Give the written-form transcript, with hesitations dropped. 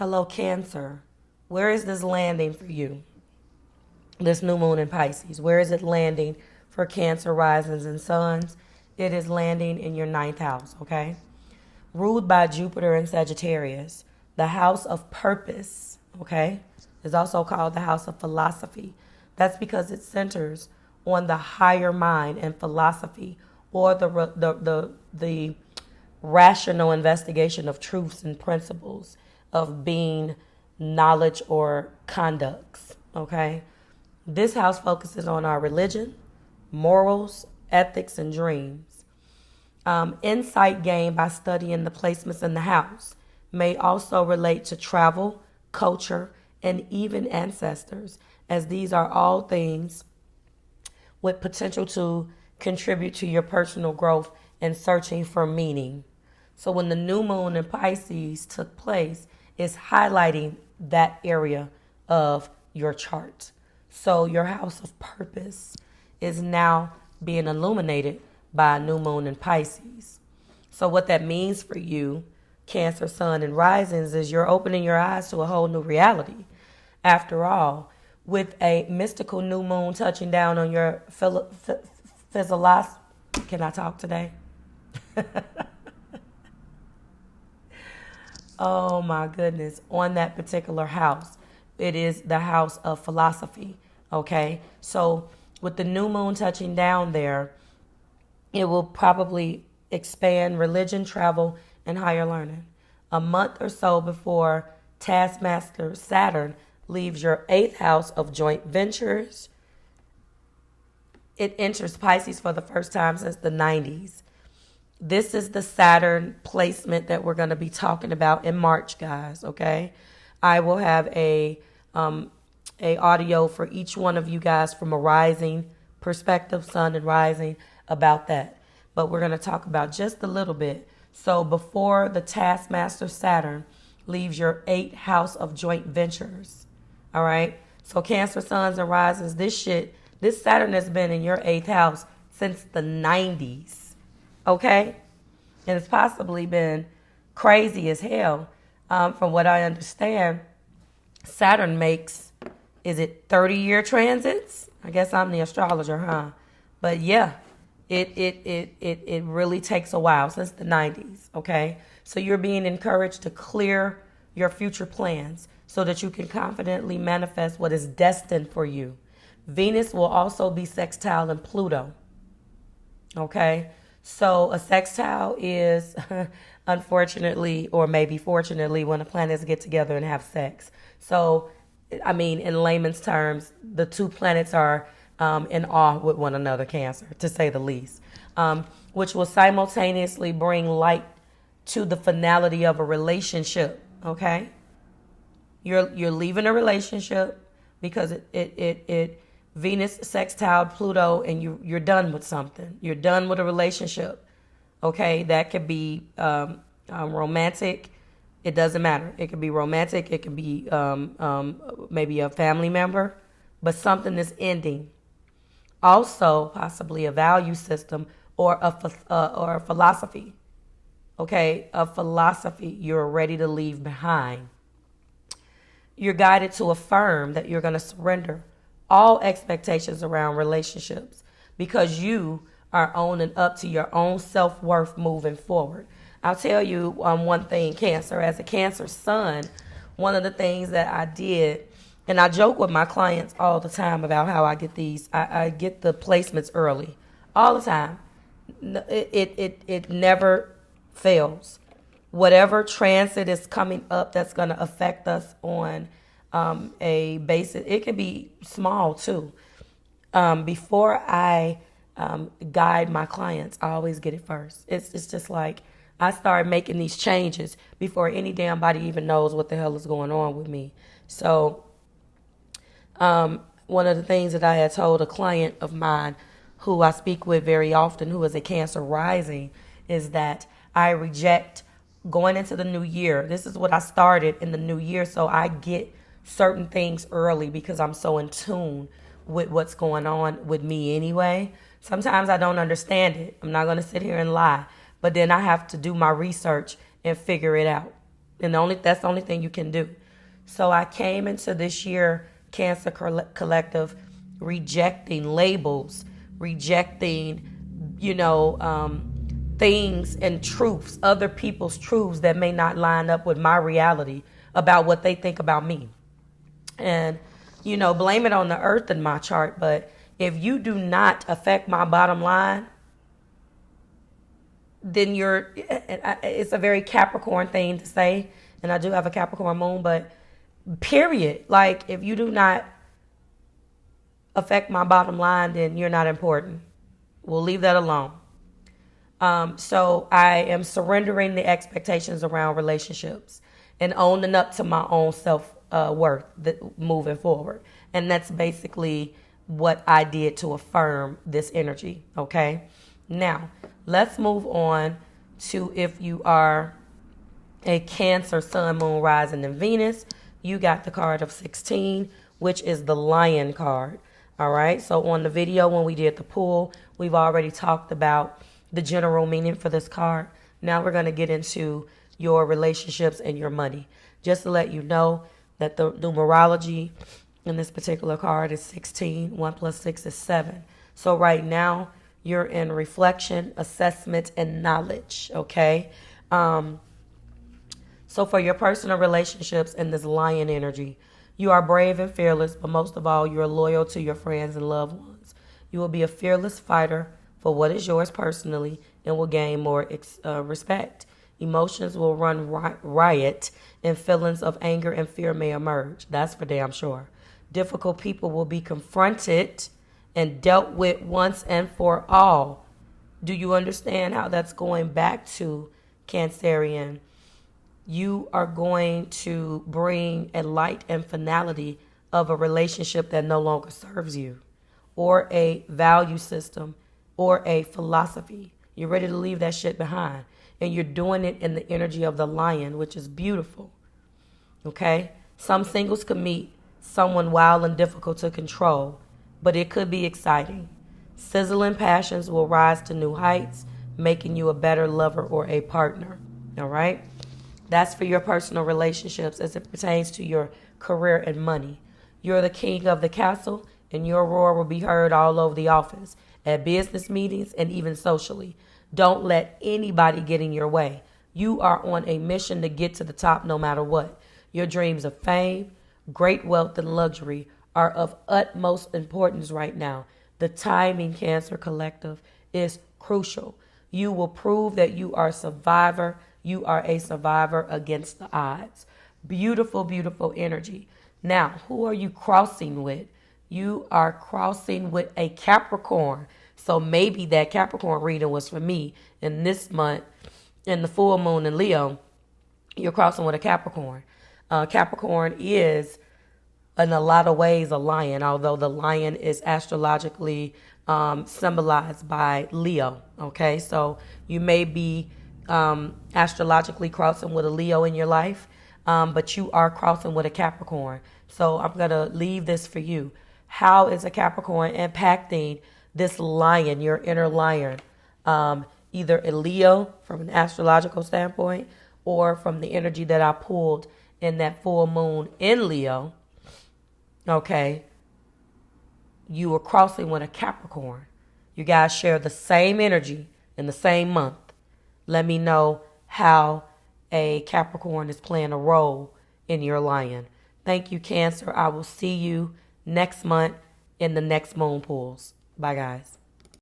Hello, Cancer. Where is this landing for you? This new moon in Pisces. Where is it landing for Cancer risings and suns? It is landing in your ninth house, okay? Ruled by Jupiter and Sagittarius, the house of purpose, okay? Is also called the house of philosophy. That's because it centers on the higher mind and philosophy, or the rational investigation of truths and principles of being, knowledge, or conducts, okay? This house focuses on our religion, morals, ethics, and dreams. Insight gained by studying the placements in the house may also relate to travel, culture, and even ancestors, as these are all things with potential to contribute to your personal growth and searching for meaning. So when the new moon in Pisces took place, it's highlighting that area of your chart. So your house of purpose is now being illuminated by a new moon in Pisces. So what that means for you, Cancer, Sun, and Risings, is you're opening your eyes to a whole new reality. After all, with a mystical new moon touching down on your physiology, can I talk today? Oh my goodness, on that particular house. It is the house of philosophy, okay? So with the new moon touching down there, it will probably expand religion, travel, and higher learning. A month or so before Taskmaster Saturn leaves your eighth house of joint ventures, it enters Pisces for the first time since the 90s. This is the Saturn placement that we're going to be talking about in March, guys, okay? I will have a audio for each one of you guys from a rising perspective, sun and rising, about that. But we're going to talk about just a little bit. So before the Taskmaster Saturn leaves your eighth house of joint ventures, all right? So Cancer, suns, and risings, this Saturn has been in your eighth house since the 90s. Okay? And it's possibly been crazy as hell. From what I understand, Saturn makes, is it 30-year transits? I guess I'm the astrologer, huh? But yeah, it really takes a while, since the 90s, okay? So you're being encouraged to clear your future plans so that you can confidently manifest what is destined for you. Venus will also be sextile in Pluto, okay? So a sextile is, unfortunately, or maybe fortunately, when the planets get together and have sex. So, I mean, in layman's terms, the two planets are in awe with one another, Cancer, to say the least, which will simultaneously bring light to the finality of a relationship, okay? You're leaving a relationship because it Venus sextile Pluto, and you're done with something. You're done with a relationship. Okay, that could be romantic. It doesn't matter. It could be romantic. It could be maybe a family member, but something is ending. Also, possibly a value system or a philosophy. Okay, a philosophy you're ready to leave behind. You're guided to affirm that you're going to surrender all expectations around relationships because you are owning up to your own self-worth moving forward. I'll tell you one thing, Cancer. As a Cancer sun, one of the things that I did, and I joke with my clients all the time about how I get I get the placements early, all the time. It never fails. Whatever transit is coming up that's going to affect us on a basis, it could be small too. Before I guide my clients, I always get it first. It's just like I start making these changes before any damn body even knows what the hell is going on with me. So one of the things that I had told a client of mine who I speak with very often, who is a Cancer rising, is that I reject going into the new year. This is what I started in the new year, so I get certain things early because I'm so in tune with what's going on with me anyway. Sometimes I don't understand it. I'm not going to sit here and lie, but then I have to do my research and figure it out. And that's the only thing you can do. So I came into this year, Cancer Collective, rejecting labels, rejecting, things and truths, other people's truths that may not line up with my reality about what they think about me. And, blame it on the earth in my chart. But if you do not affect my bottom line, then it's a very Capricorn thing to say. And I do have a Capricorn moon, but period. Like, if you do not affect my bottom line, then you're not important. We'll leave that alone. So I am surrendering the expectations around relationships and owning up to my own self-worth moving forward. And that's basically what I did to affirm this energy, okay? Now, let's move on to if you are a Cancer, Sun, Moon, Rising, and Venus. You got the card of 16, which is the Lion card, all right? So on the video when we did the pool, we've already talked about the general meaning for this card. Now we're going to get into your relationships and your money. Just to let you know that the numerology in this particular card is 16. 1 plus 6 is 7. So right now you're in reflection, assessment, and knowledge, okay? So for your personal relationships and this lion energy, you are brave and fearless, but most of all, you're loyal to your friends and loved ones. You will be a fearless fighter for what is yours personally and will gain more respect. Emotions will run riot and feelings of anger and fear may emerge. That's for damn sure. Difficult people will be confronted and dealt with once and for all. Do you understand how that's going back to Cancerian? You are going to bring a light and finality of a relationship that no longer serves you, or a value system, or a philosophy. You're ready to leave that shit behind. And you're doing it in the energy of the lion, which is beautiful. Okay? Some singles could meet someone wild and difficult to control, but it could be exciting. Sizzling passions will rise to new heights, making you a better lover or a partner. All right? That's for your personal relationships as it pertains to your career and money. You're the king of the castle, and your roar will be heard all over the office, at business meetings, and even socially. Don't let anybody get in your way. You are on a mission to get to the top no matter what. Your dreams of fame, great wealth, and luxury are of utmost importance right now. The timing, Cancer Collective, is crucial. You will prove that you are a survivor. You are a survivor against the odds. Beautiful, beautiful energy. Now, who are you crossing with? You are crossing with a Capricorn. So maybe that Capricorn reading was for me. And this month, in the full moon in Leo, you're crossing with a Capricorn. Capricorn is, in a lot of ways, a lion, although the lion is astrologically symbolized by Leo. Okay, so you may be astrologically crossing with a Leo in your life, but you are crossing with a Capricorn. So I'm going to leave this for you. How is a Capricorn impacting this lion, your inner lion? Either a Leo from an astrological standpoint or from the energy that I pulled in that full moon in Leo. Okay. You are crossing with a Capricorn. You guys share the same energy in the same month. Let me know how a Capricorn is playing a role in your lion. Thank you, Cancer. I will see you next month in the next moon pools. Bye, guys.